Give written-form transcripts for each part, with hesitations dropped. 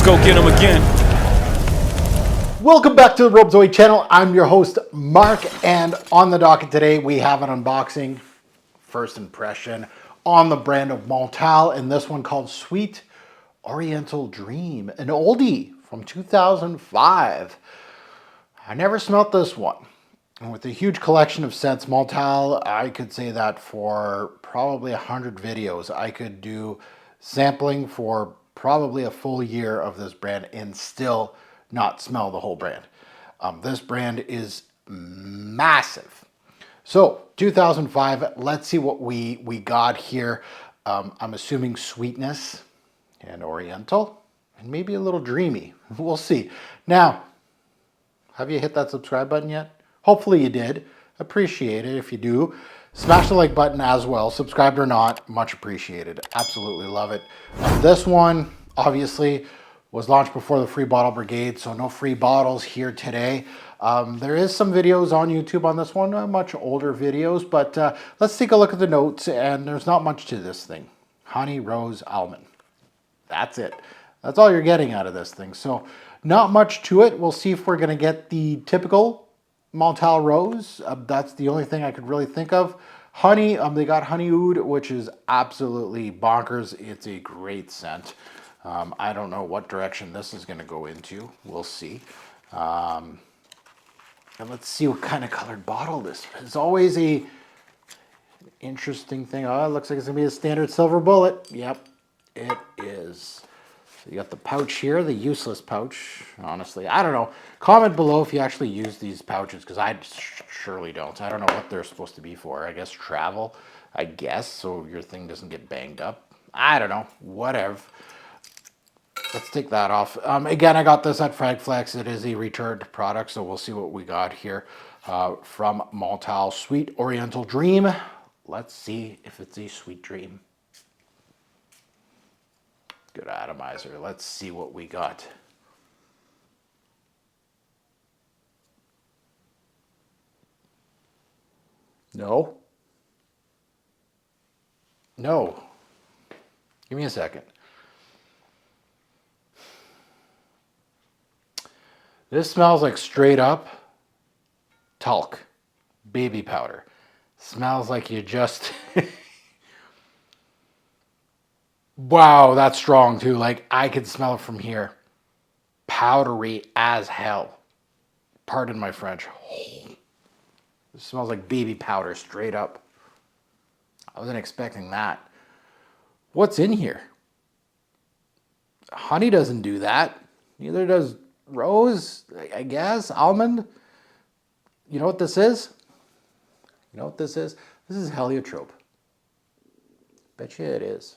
go get them again. Welcome back to the Robes Away channel. I'm your host, Mark, and on the docket today, we have an unboxing, first impression, on the brand of Montale, and this one called Sweet Oriental Dream, an oldie from 2005. I never smelt this one. And with a huge collection of scents, Montale, I could say that for probably 100 videos, I could do sampling for probably a full year of this brand and still not smell the whole brand. This brand is massive. So 2005, let's see what we got here. I'm assuming sweetness and Oriental and maybe a little dreamy. We'll see. Now, have you hit that subscribe button yet? Hopefully you did. Appreciate it if you do. Smash the like button as well. Subscribed or not, much appreciated. Absolutely love it. This one, obviously, was launched before the free bottle brigade, so no free bottles here today. There is some videos on YouTube on this one, much older videos, but let's take a look at the notes, and there's not much to this thing. Honey, rose, almond. That's it. That's all you're getting out of this thing. So not much to it. We'll see if we're going to get the typical Montale rose. That's the only thing I could really think of. Honey, they got honey oud, which is absolutely bonkers. It's a great scent. I don't know what direction this is going to go into. We'll see. And let's see what kind of colored bottle this is. It's always a interesting thing. Oh, it looks like it's going to be a standard silver bullet. Yep, it is. So you got the pouch here, the useless pouch. Honestly, I don't know. Comment below if you actually use these pouches, because I surely don't. I don't know what they're supposed to be for. I guess travel, I guess, so your thing doesn't get banged up. I don't know. Whatever. Let's take that off. Again, I got this at Fragflex. It is a returned product, so we'll see what we got here from Montale. Sweet Oriental Dream. Let's see if it's a sweet dream. Good atomizer. Let's see what we got. No. No. Give me a second. This smells like straight up talc, baby powder. Smells like you just... Wow, that's strong too. Like, I could smell it from here. Powdery as hell. Pardon my French. Oh, it smells like baby powder straight up. I wasn't expecting that. What's in here? Honey doesn't do that. Neither does rose, I guess. Almond. You know what this is? You know what this is? This is heliotrope. Bet you it is.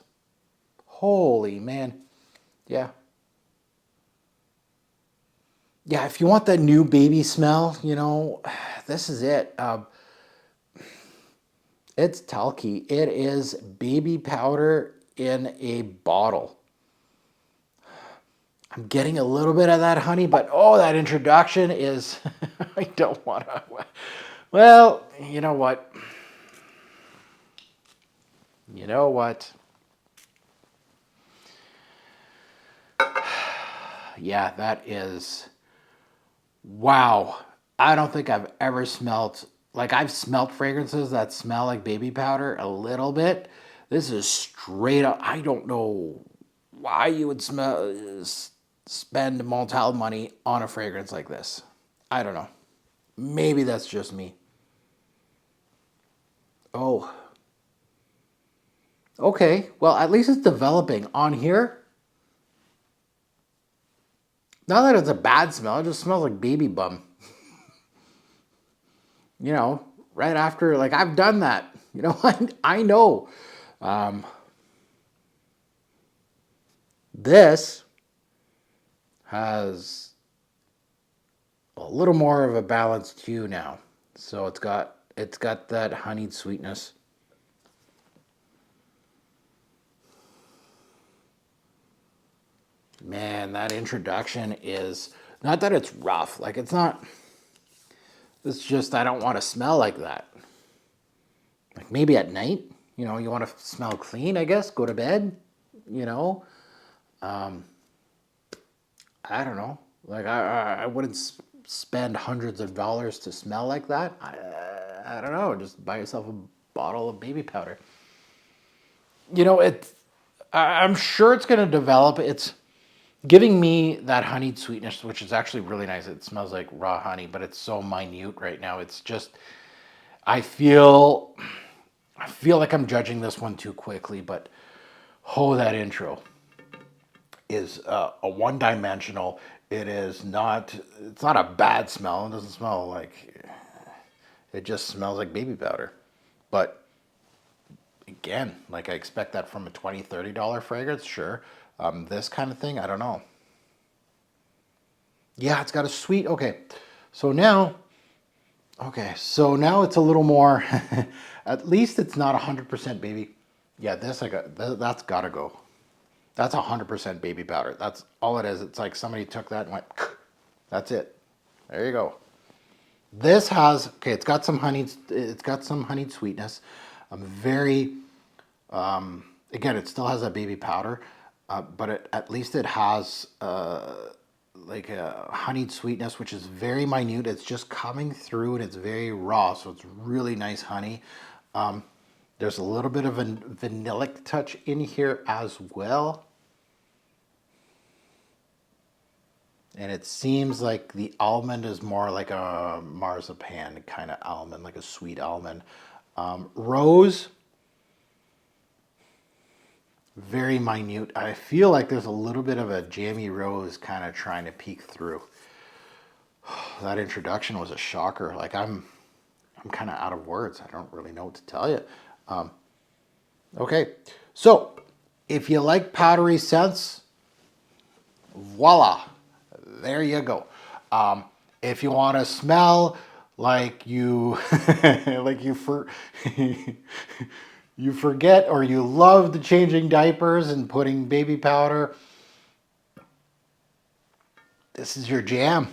Holy man. Yeah. Yeah, if you want that new baby smell, you know, this is it. It's talky. It is baby powder in a bottle. I'm getting a little bit of that honey, but oh, that introduction is, I don't want to, well, you know what? You know what? Yeah, that is, wow. I don't think I've ever smelt, like I've smelt fragrances that smell like baby powder a little bit. This is straight up, I don't know why you would spend Montale money on a fragrance like this. I don't know. Maybe that's just me. Oh. Okay, well, at least it's developing on here. Not that it's a bad smell, it just smells like baby bum. You know, right after, like, I've done that. You know, I know. This has a little more of a balanced hue now. So it's got that honeyed sweetness. Man, that introduction is, not that it's rough, like it's not, it's just I don't want to smell like that. Like maybe at night, you know, you want to smell clean, I guess, go to bed, you know. I don't know. Like I wouldn't spend hundreds of dollars to smell like that. I don't know. Just buy yourself a bottle of baby powder. You know, I'm sure it's going to develop. It's giving me that honeyed sweetness, which is actually really nice. It smells like raw honey, but it's so minute right now. It's just I feel I feel like I'm judging this one too quickly, but oh, that intro is a one-dimensional. It is not. It's not a bad smell. It doesn't smell like. It just smells like baby powder. But again, like I expect that from a $20, $30 fragrance. Sure. This kind of thing, I don't know. Yeah, it's got a sweet. So now it's a little more. At least it's not 100% baby. Yeah, that's gotta go. That's 100% baby powder. That's all it is. It's like somebody took that and went, that's it. There you go. This has, okay, it's got some honeyed sweetness. I'm very, again, it still has that baby powder, but at least it has like a honeyed sweetness, which is very minute. It's just coming through and it's very raw, so it's really nice honey. There's a little bit of a vanillic touch in here as well. And it seems like the almond is more like a marzipan kind of almond, like a sweet almond. Rose, very minute. I feel like there's a little bit of a jammy rose kind of trying to peek through. That introduction was a shocker. Like I'm kind of out of words. I don't really know what to tell you. Okay, so if you like powdery scents, voila, there you go. If you want to smell like you like you forget or you loved changing diapers and putting baby powder, this is your jam.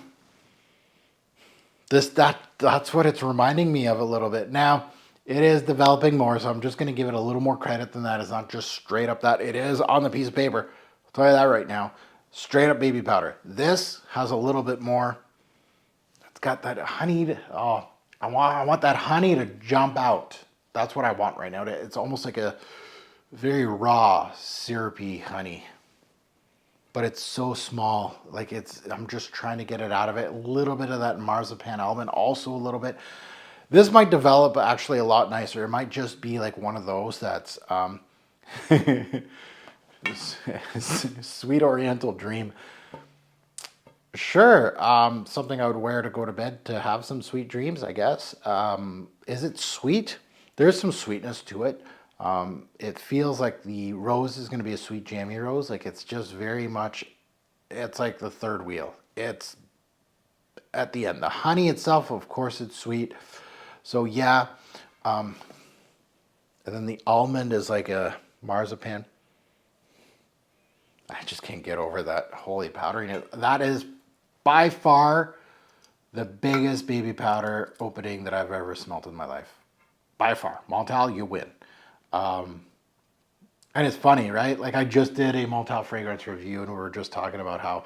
That's what it's reminding me of a little bit. Now, it is developing more, so I'm just going to give it a little more credit than that. It's not just straight up that. It is on the piece of paper. I'll tell you that right now. Straight up baby powder. This has a little bit more. It's got that honeyed. Oh, I want that honey to jump out. That's what I want right now. It's almost like a very raw, syrupy honey. But it's so small. Like I'm just trying to get it out of it. A little bit of that marzipan almond, also a little bit. This might develop actually a lot nicer. It might just be like one of those that's sweet Oriental dream. Sure, something I would wear to go to bed to have some sweet dreams, I guess. Is it sweet? There's some sweetness to it. It feels like the rose is going to be a sweet jammy rose. Like it's just very much, it's like the third wheel. It's at the end. The honey itself, of course, it's sweet. So yeah. And then the almond is like a marzipan. I just can't get over that holy powdering. That is by far the biggest baby powder opening that I've ever smelled in my life. By far. Montale, you win. And it's funny, right? Like I just did a Montale fragrance review and we were just talking about how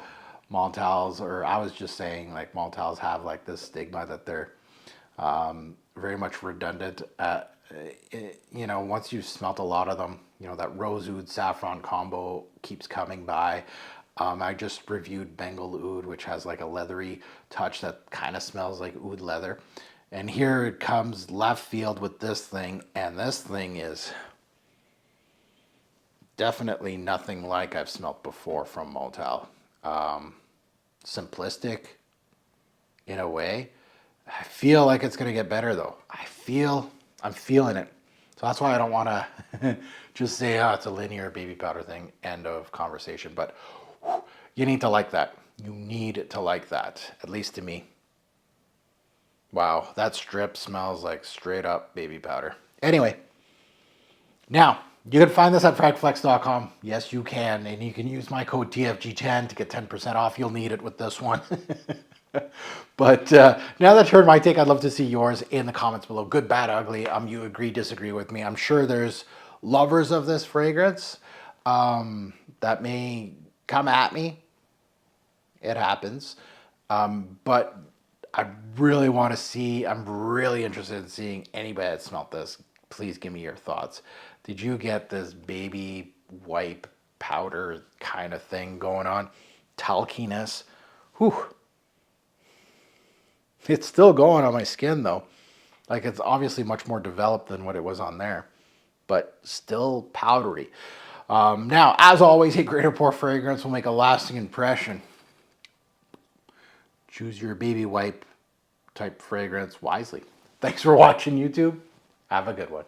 Montales, or I was just saying like Montales have like this stigma that they're very much redundant. You know, once you've smelt a lot of them, you know, that rose oud saffron combo keeps coming by. I just reviewed Bengal oud, which has like a leathery touch that kind of smells like oud leather. And here it comes left field with this thing, and this thing is definitely nothing like I've smelt before from Montale. Simplistic in a way. I feel like it's going to get better though. I'm feeling it. So that's why I don't want to just say, oh, it's a linear baby powder thing, end of conversation. But you need to like that. You need to like that, at least to me. Wow, that strip smells like straight up baby powder. Anyway, now you can find this at fragflex.com. Yes, you can. And you can use my code TFG10 to get 10% off. You'll need it with this one. But now that I've heard my take, I'd love to see yours in the comments below. Good, bad, ugly. You agree, disagree with me. I'm sure there's lovers of this fragrance that may come at me. It happens. But I really want to see, I'm really interested in seeing anybody that smelt this. Please give me your thoughts. Did you get this baby wipe powder kind of thing going on? Talkiness. Whew. It's still going on my skin though. Like it's obviously much more developed than what it was on there, but still powdery. Now, as always, a great or poor fragrance will make a lasting impression. Choose your baby wipe type fragrance wisely. Thanks for watching, YouTube. Have a good one.